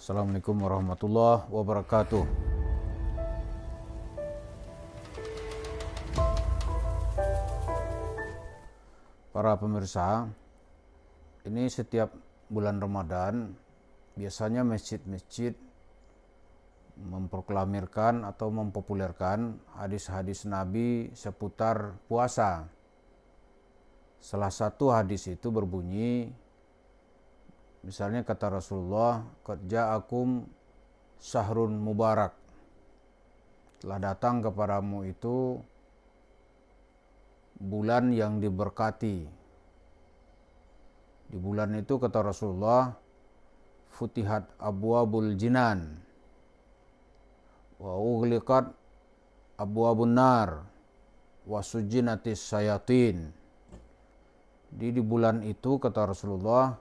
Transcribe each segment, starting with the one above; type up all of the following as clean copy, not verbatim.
Assalamualaikum warahmatullahi wabarakatuh. Para pemirsa, ini setiap bulan Ramadan biasanya masjid-masjid memproklamirkan atau mempopulerkan hadis-hadis Nabi seputar puasa. Salah satu hadis itu berbunyi, misalnya kata Rasulullah, "Qad ja'akum syahrun mubarak." Telah datang kepadamu itu bulan yang diberkati. Di bulan itu kata Rasulullah, "Futihat abwabul jinan wa ughliqat abwabun nar wa sujinatis sayatin." Di bulan itu kata Rasulullah,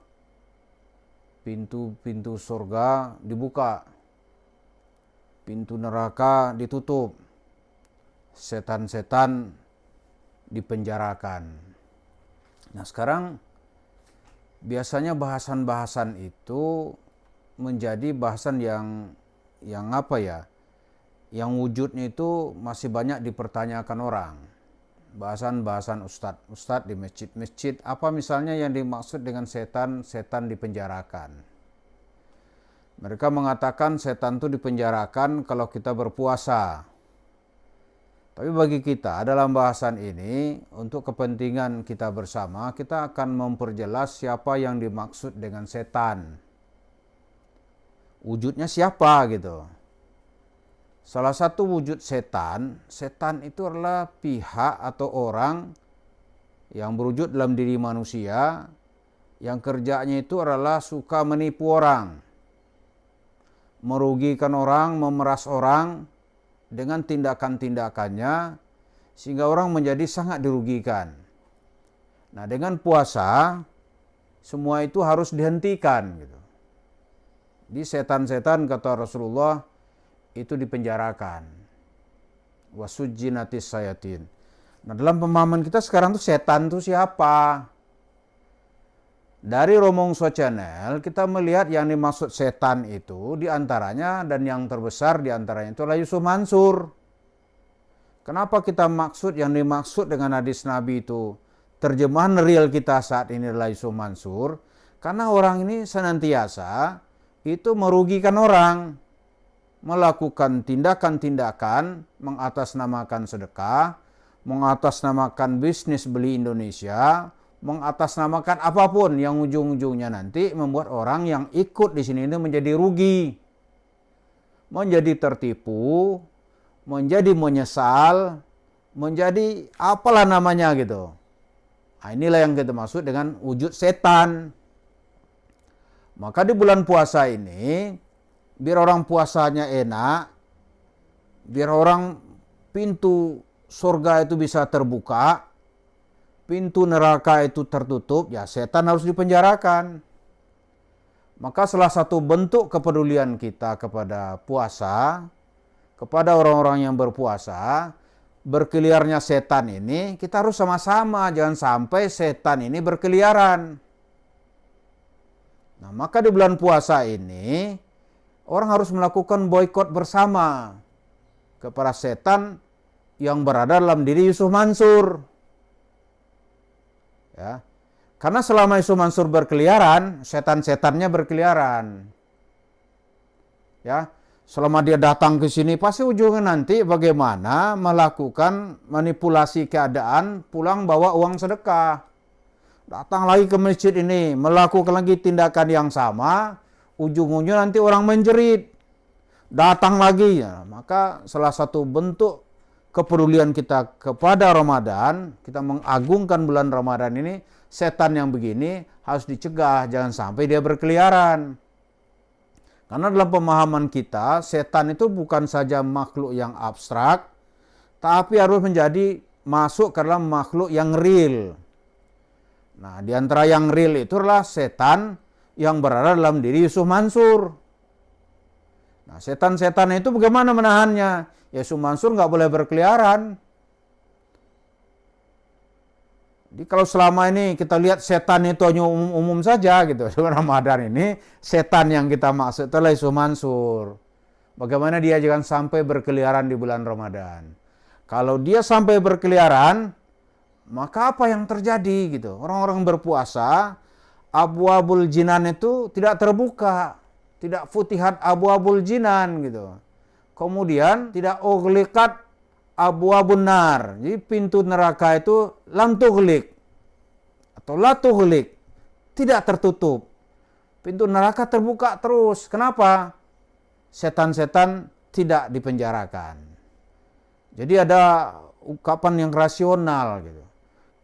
pintu-pintu surga dibuka, pintu neraka ditutup, setan-setan dipenjarakan. Nah, sekarang biasanya bahasan-bahasan itu menjadi bahasan yang apa ya? Yang wujudnya itu masih banyak dipertanyakan orang. Bahasan-bahasan ustadz di masjid-masjid, apa misalnya yang dimaksud dengan setan dipenjarakan. Mereka mengatakan setan itu dipenjarakan kalau kita berpuasa. Tapi bagi kita dalam bahasan ini, untuk kepentingan kita bersama, kita akan memperjelas siapa yang dimaksud dengan setan. Wujudnya siapa gitu. Salah satu wujud setan itu adalah pihak atau orang yang berwujud dalam diri manusia, yang kerjanya itu adalah suka menipu orang, merugikan orang, memeras orang dengan tindakan-tindakannya, sehingga orang menjadi sangat dirugikan. Nah, dengan puasa, semua itu harus dihentikan gitu. Di setan-setan kata Rasulullah itu dipenjarakan. Wasujinatis sayatin. Nah, dalam pemahaman kita sekarang tuh setan tuh siapa? Dari Romongso Channel kita melihat yang dimaksud setan itu diantaranya, dan yang terbesar diantaranya itu adalah Yusuf Mansur. Kenapa kita maksud yang dimaksud dengan hadis Nabi itu terjemahan real kita saat ini adalah Yusuf Mansur? Karena orang ini senantiasa itu merugikan orang, melakukan tindakan-tindakan mengatasnamakan sedekah, mengatasnamakan bisnis beli Indonesia, mengatasnamakan apapun yang ujung-ujungnya nanti membuat orang yang ikut di sini itu menjadi rugi, menjadi tertipu, menjadi menyesal, menjadi apalah namanya gitu. Nah, inilah yang kita maksud dengan wujud setan. Maka di bulan puasa ini, biar orang puasanya enak, biar orang pintu surga itu bisa terbuka, pintu neraka itu tertutup, ya setan harus dipenjarakan. Maka salah satu bentuk kepedulian kita kepada puasa, kepada orang-orang yang berpuasa, berkeliarnya setan ini, kita harus sama-sama, jangan sampai setan ini berkeliaran. Nah, maka di bulan puasa ini, orang harus melakukan boikot bersama kepada setan yang berada dalam diri Yusuf Mansur. Ya. Karena selama Yusuf Mansur berkeliaran, setan-setannya berkeliaran. Ya, selama dia datang ke sini pasti ujungnya nanti bagaimana melakukan manipulasi keadaan, pulang bawa uang sedekah. Datang lagi ke masjid ini, melakukan lagi tindakan yang sama, ujung-ujungnya nanti orang menjerit. Datang lagi, ya. Maka salah satu bentuk kepedulian kita kepada Ramadan, kita mengagungkan bulan Ramadan ini, setan yang begini harus dicegah, jangan sampai dia berkeliaran. Karena dalam pemahaman kita, setan itu bukan saja makhluk yang abstrak, tapi harus menjadi masuk ke dalam makhluk yang real. Nah, di antara yang real itu adalah setan yang berada dalam diri Yusuf Mansur. Nah, setan-setan itu bagaimana menahannya? Yusuf Mansur nggak boleh berkeliaran. Jadi kalau selama ini kita lihat setan itu hanya umum-umum saja gitu. Dengan Ramadan ini setan yang kita maksud adalah Yusuf Mansur. Bagaimana dia jangan sampai berkeliaran di bulan Ramadan. Kalau dia sampai berkeliaran, maka apa yang terjadi gitu? Orang-orang berpuasa, abwabul jinan itu tidak terbuka, tidak futihat abwabul jinan gitu. Kemudian tidak ughliqat abwabun nar. Jadi pintu neraka itu lam tughliq atau la tughliq, tidak tertutup. Pintu neraka terbuka terus. Kenapa? Setan-setan tidak dipenjarakan. Jadi ada ungkapan yang rasional gitu.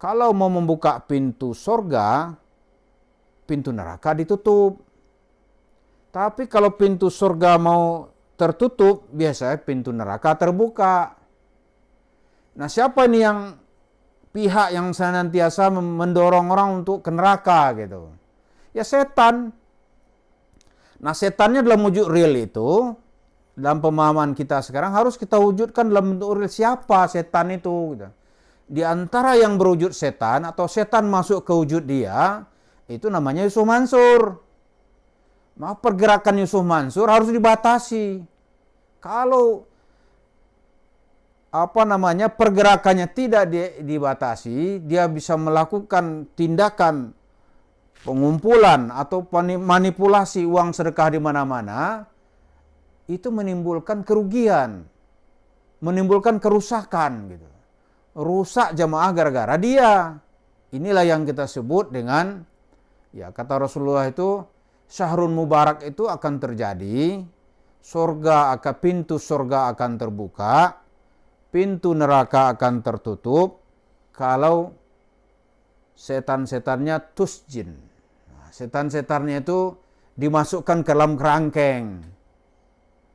Kalau mau membuka pintu surga, pintu neraka ditutup. Tapi kalau pintu surga mau tertutup, biasanya pintu neraka terbuka. Nah, siapa ini yang pihak yang senantiasa mendorong orang untuk ke neraka gitu? Ya setan. Nah, setannya dalam wujud real itu, dalam pemahaman kita sekarang harus kita wujudkan dalam bentuk real siapa setan itu gitu. Di antara yang berwujud setan atau setan masuk ke wujud dia, itu namanya Yusuf Mansur. Maka pergerakan Yusuf Mansur harus dibatasi. Kalau pergerakannya tidak dibatasi, dia bisa melakukan tindakan pengumpulan atau manipulasi uang sedekah di mana-mana, itu menimbulkan kerugian, menimbulkan kerusakan gitu. Rusak jamaah gara-gara dia. Inilah yang kita sebut dengan, ya kata Rasulullah itu, syahrun mubarak itu akan terjadi, pintu surga akan terbuka, pintu neraka akan tertutup, kalau setan-setannya tusjin. Nah, setan-setannya itu dimasukkan ke dalam kerangkeng,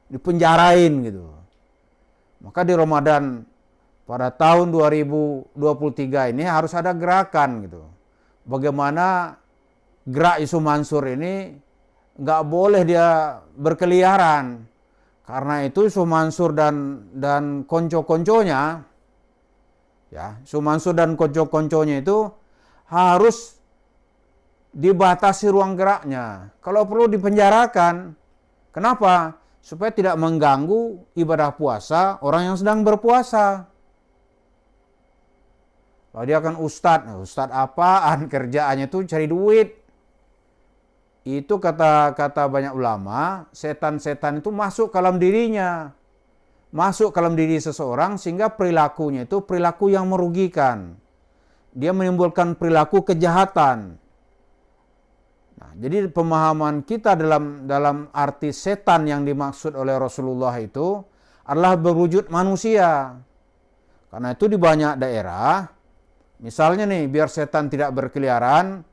dipenjarain gitu. Maka di Ramadan pada tahun 2023 ini harus ada gerakan gitu. Bagaimana gerak Yusuf Mansur ini nggak boleh dia berkeliaran. Karena itu Yusuf Mansur dan konco-konconya, ya Yusuf Mansur dan konco-konconya itu harus dibatasi ruang geraknya. Kalau perlu dipenjarakan. Kenapa? Supaya tidak mengganggu ibadah puasa orang yang sedang berpuasa. Kalau dia kan ustadz apaan? Kerjaannya itu cari duit. Itu kata banyak ulama, setan-setan itu masuk ke dalam dirinya. Masuk ke dalam diri seseorang sehingga perilakunya itu perilaku yang merugikan. Dia menimbulkan perilaku kejahatan. Nah, jadi pemahaman kita dalam arti setan yang dimaksud oleh Rasulullah itu adalah berwujud manusia. Karena itu di banyak daerah, misalnya nih biar setan tidak berkeliaran,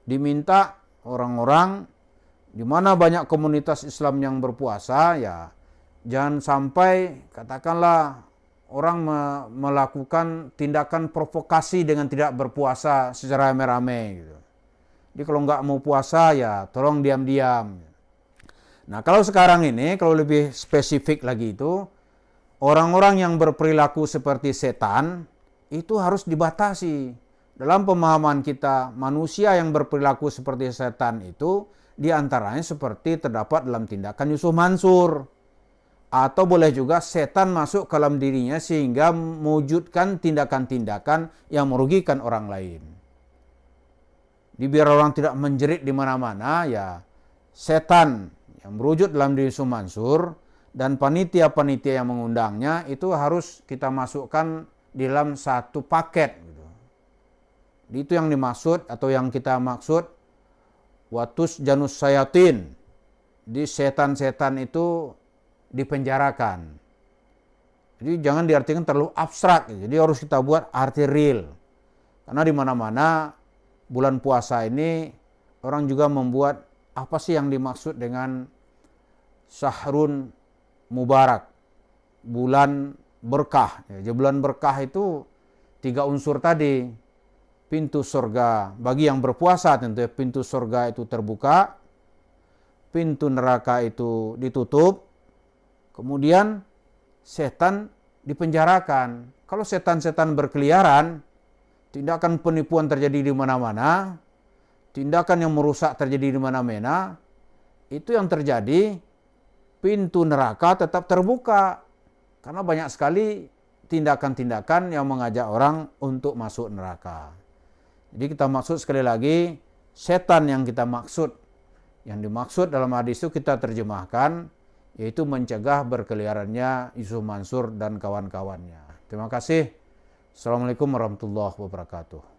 diminta orang-orang di mana banyak komunitas Islam yang berpuasa, ya jangan sampai katakanlah orang melakukan tindakan provokasi dengan tidak berpuasa secara rame-rame gitu. Jadi kalau nggak mau puasa ya tolong diam-diam. Nah kalau sekarang ini kalau lebih spesifik lagi itu orang-orang yang berperilaku seperti setan itu harus dibatasi. Dalam pemahaman kita manusia yang berperilaku seperti setan itu diantaranya seperti terdapat dalam tindakan Yusuf Mansur. Atau boleh juga setan masuk ke dalam dirinya sehingga mewujudkan tindakan-tindakan yang merugikan orang lain. Biar orang tidak menjerit di mana-mana, ya setan yang berwujud dalam diri Yusuf Mansur dan panitia-panitia yang mengundangnya itu harus kita masukkan di dalam satu paket. Gitu. Itu yang dimaksud atau yang kita maksud watus janus sayatin. Di setan-setan itu dipenjarakan. Jadi jangan diartikan terlalu abstrak. Jadi harus kita buat arti real. Karena di mana-mana bulan puasa ini orang juga membuat apa sih yang dimaksud dengan syahrun mubarak, bulan berkah. Ya, bulan berkah itu 3 unsur tadi. Pintu surga bagi yang berpuasa tentunya pintu surga itu terbuka, pintu neraka itu ditutup, kemudian setan dipenjarakan. Kalau setan-setan berkeliaran, tindakan penipuan terjadi di mana-mana, tindakan yang merusak terjadi di mana-mana, itu yang terjadi pintu neraka tetap terbuka. Karena banyak sekali tindakan-tindakan yang mengajak orang untuk masuk neraka. Jadi kita maksud sekali lagi, setan yang kita maksud, yang dimaksud dalam hadis itu kita terjemahkan, yaitu mencegah berkeliarannya Yusuf Mansur dan kawan-kawannya. Terima kasih. Assalamualaikum warahmatullahi wabarakatuh.